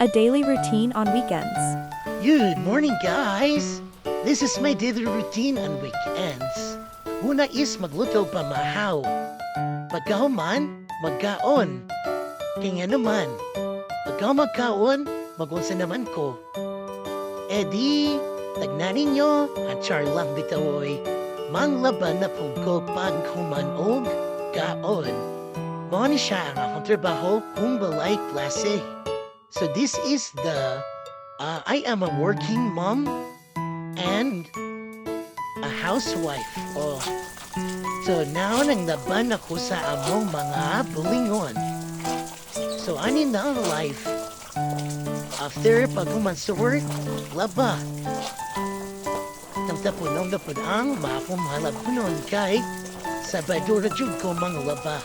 A daily routine on weekends. Good morning, guys! This is my daily routine on weekends. Una is magluto pamahaw. Pagkahuman, magkaon. Kaya naman, pagka magkaon, magunsa naman ko. E di, tagnan ninyo, hanchar lang bitawoy. Manglaban na po ko pagkumanog kaon. Mo ni siya ang akong trabaho kung balay klase. So this is I am a working mom and a housewife. Oh. So now nang laban ako sa among mga bulingon. So ani na ang life. After pagkuman sa work, laba. Nang tapon ang mapumalab nun kay Sabado na jud ko mga laba.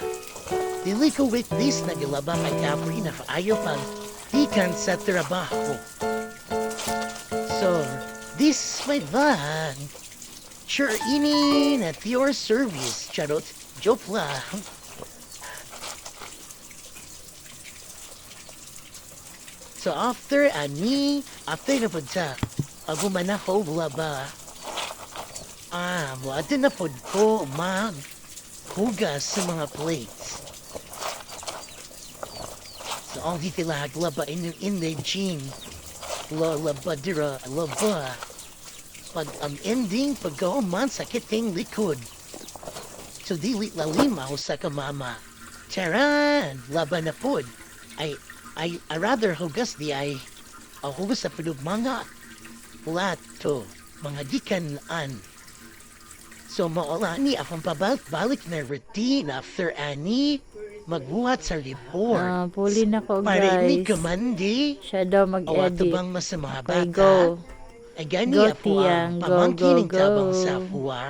Dili ko with this naglaba kay Capri na ayaw pang ikan sa trabaho. So, this is my van. Sure, ini at your service, charot. Joke lang. So, after na po sa aguman ako, wala ba? Wala na po ko hugas sa mga plates. So, ang hitilag laba in the gym. Laba dira, laba. Pag ang ending, pagkauman sakit ng likod. So, dili lalimaw sa kamama. Charan, laba na po. I rather hugas di ay hugas sa pinug mga plato, mga dikanaan. So, maula ni akong pabalik na routine after ani magbuhat sa report. Puli na ko, Para ni guys. kamandi. Siya daw O ato mag-edit. bang mas mga Okay, bata? go. Ay gani Go, ako Tiang. ang Go, pamangkin go, ng tabang go. sa fuwa.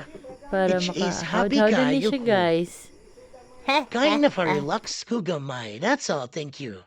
Para Which is happy maka-hawd-hawd kayo siya, ko. guys. Kaya na pa-relax ko gamay. That's all. Thank you.